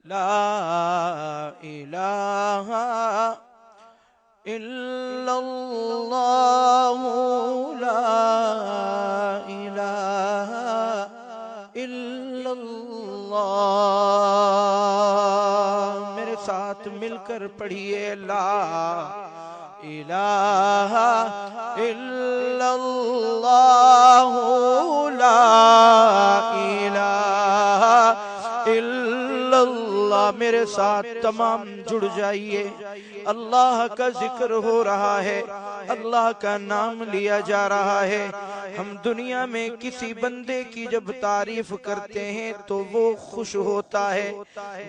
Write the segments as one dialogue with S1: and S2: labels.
S1: لا الہ الا اللہ لا الہ الا اللہ۔ میرے ساتھ مل کر پڑھیے لا الہ الا اللہ لا الہ الا اللہ۔ میرے ساتھ تمام جڑ جائیے، اللہ کا ذکر ہو رہا ہے، اللہ کا نام لیا جا رہا ہے۔ ہم دنیا میں کسی بندے کی جب تعریف کرتے ہیں تو وہ خوش ہوتا ہے،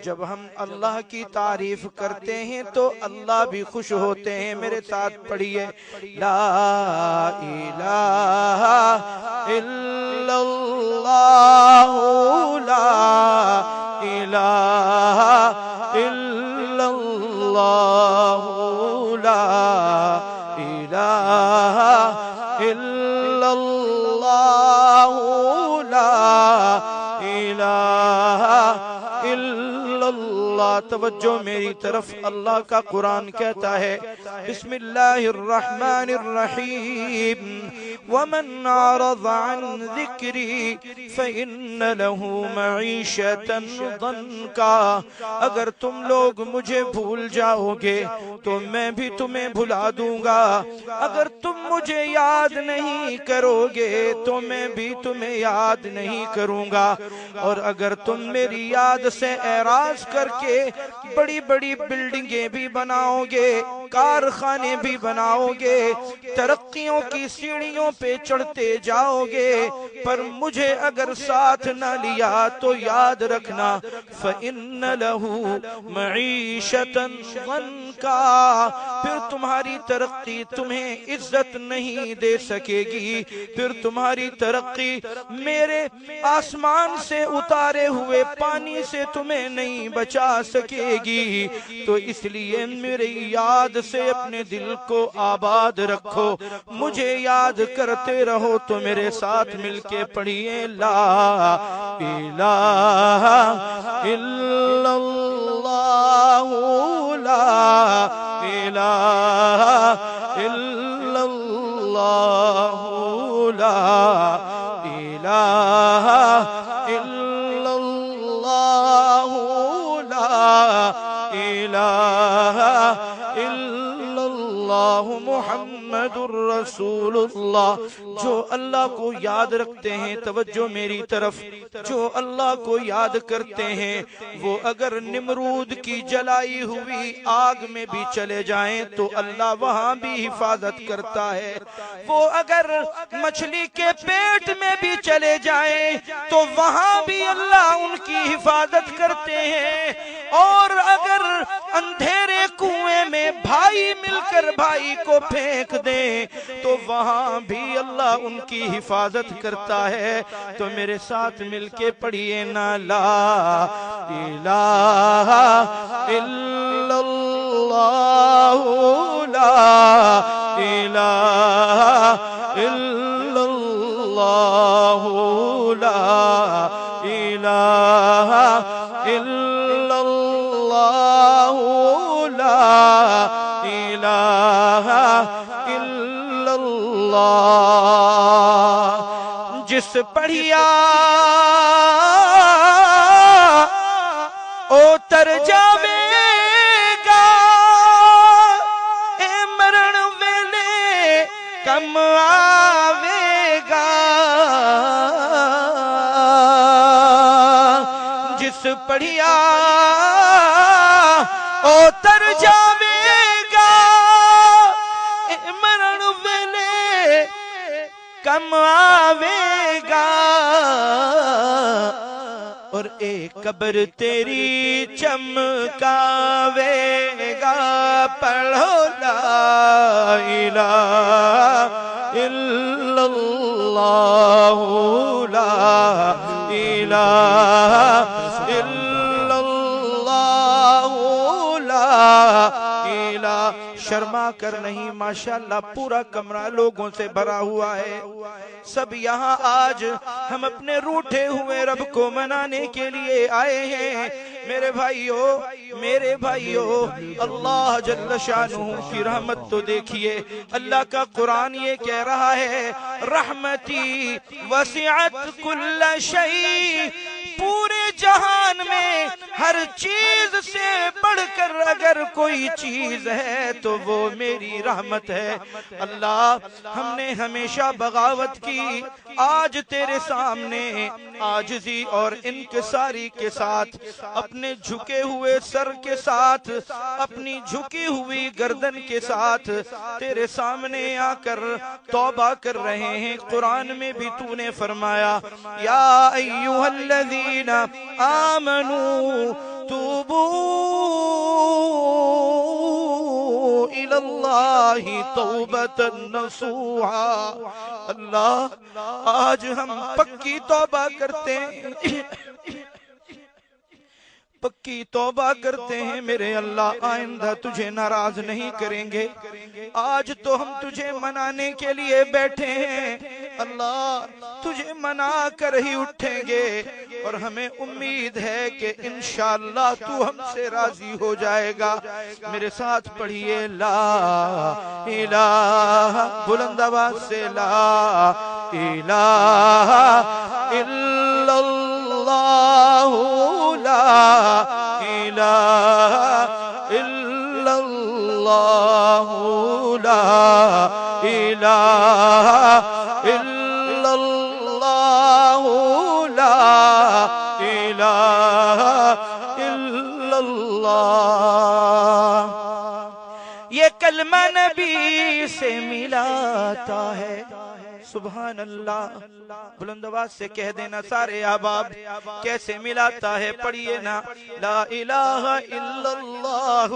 S1: جب ہم اللہ کی تعریف کرتے ہیں تو اللہ بھی خوش ہوتے ہیں۔ میرے ساتھ پڑھیے لا الہ الا اللہ لا الہ الا اللہ لا الہ الا اللہ لا الہ الا اللہ۔ توجہ میری طرف، اللہ کا قرآن کہتا ہے بسم اللہ الرحمن الرحیم ومن اعرض عن ذکری فإن له معیشة ضنکا۔ اگر تم لوگ مجھے بھول جاؤ گے تو میں بھی تمہیں بھلا دوں گا، اگر تم مجھے یاد نہیں کرو گے تو میں بھی تمہیں یاد نہیں کروں گا، اور اگر تم میری یاد سے اعراض کر کے بڑی بڑی بلڈنگیں بھی بناؤ گے، کارخانے بھی بناؤ گے، ترقیوں کی سیڑھیوں پہ چڑھتے جاؤ گے، پر مجھے اگر ساتھ نہ لیا تو یاد رکھنا فَإِنَّ لَهُ مَعِيشَةً ضَنْكَا، پھر تمہاری ترقی تمہیں عزت نہیں دے سکے گی، پھر تمہاری ترقی میرے آسمان سے اتارے ہوئے پانی سے تمہیں نہیں بچا سکے گی۔ تو اس لیے میری یاد سے اپنے دل کو آباد رکھو، مجھے یاد کرتے رہو۔ تو میرے ساتھ مل کے پڑھیے لا الہ الا اللہ لا الہ الا اللہ لا الہ الا اللہ لا الہ الا اللہ محمد الرسول اللہ۔ جو اللہ کو یاد رکھتے ہیں، توجہ میری طرف، جو اللہ کو یاد کرتے ہیں وہ اگر نمرود کی جلائی ہوئی آگ میں بھی چلے جائیں تو اللہ وہاں بھی حفاظت کرتا ہے، وہ اگر مچھلی کے پیٹ میں بھی چلے جائیں تو وہاں بھی اللہ ان کی حفاظت کرتے ہیں، اور اگر اندھیرے کنویں میں بھائی مل کر بھائی کو پھینک دیں تو وہاں بھی اللہ ان کی حفاظت کرتا ہے۔ تو میرے ساتھ مل کے پڑھیے نا لا الہ الا اللہ لا الہ الا اللہ لا الہ الا اللہ لا الہ الا اللہ۔ جس پڑھیا او تر جاوے گا، اے مرن ویلے کم آوے گا۔ جس پڑھیا او تر جاوے گا، اے مرن ویلے کم آوے گا، اور ایک قبر تیری چمکاوے گا۔ پڑھو لا الہ الا اللہ لا الہ الا اللہ لا الہ۔ شرما کر نہیں، ماشاءاللہ پورا کمرہ لوگوں سے بھرا ہوا ہے، سب یہاں آج ہم اپنے روٹھے ہوئے رب کو منانے کے لیے آئے ہیں۔ میرے بھائیو اللہ جل شانہ کی رحمت تو دیکھیے. اللہ کا قرآن یہ کہہ رہا ہے رحمتی وسعت کل شیء. پورے جہان میں ہر چیز سے بڑھ کر اگر کوئی چیز ہے تو وہ میری رحمت ہے. اللہ ہم نے ہمیشہ بغاوت کی، آج تیرے سامنے عاجزی اور انکساری کے ساتھ، اپنے جھکے ہوئے سر کے ساتھ، اپنی جھکی ہوئی گردن کے ساتھ تیرے سامنے آ کر توبہ کر رہے ہیں. قرآن میں بھی تو نے فرمایا یا ایھا الذین آمنوا توبوا الی اللہ توبۃ نصوحا. اللہ آج ہم پکی توبہ کرتے ہیں، پکی توبہ کرتے ہیں میرے اللہ، آئندہ تجھے ناراض نہیں کریں گے. آج تو ہم تجھے منانے کے لیے بیٹھے ہیں، اللہ تجھے منا کر ہی اٹھیں گے، اور ہمیں امید ہے کہ انشاءاللہ تو ہم سے راضی ہو جائے گا. میرے ساتھ پڑھیے لا الہ، بلند آواز سے لا الہ الا اللہ، لا الہ الا اللہ، لا الہ الا اللہ، لا الہ الا اللہ. یہ کلمہ نبی سے ملاتا ہے. سبحان اللہ، بلند آواز سے کہہ دینا سارے احباب کیسے ملاتا ہے. پڑھیے نا لا الہ الا اللہ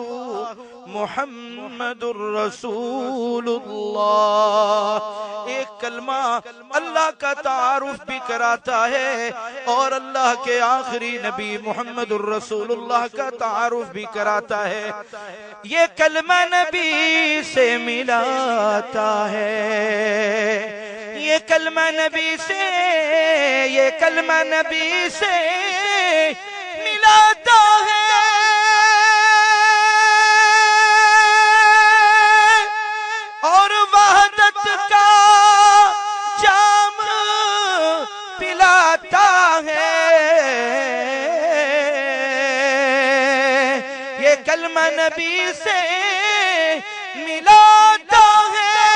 S1: محمد الرسول اللہ. ایک کلمہ اللہ کا تعارف بھی کراتا ہے اور اللہ کے آخری نبی محمد الرسول اللہ کا تعارف بھی کراتا ہے. یہ کلمہ نبی سے ملاتا ہے، یہ کلمہ نبی سے، یہ کلمہ نبی سے ملاتا ہے. اور وحدت کا جام پلاتا ہے. یہ کلمہ نبی سے ملاتا ہے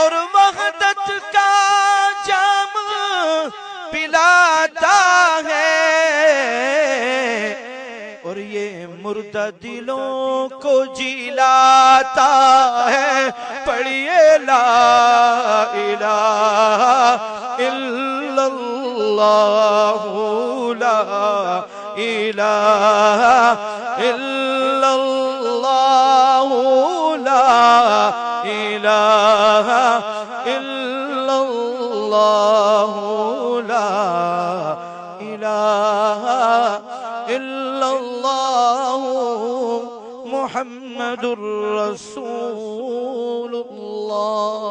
S1: اور وحدت کا جام پلاتا ہے. اور یہ مردہ دلوں کو جلاتا ہے. پڑھیے لا الہ الا اللہ، لا الہ الا اللہ، لا الہ الا اللہ، لا الہ الا اللہ محمد الرسول اللہ.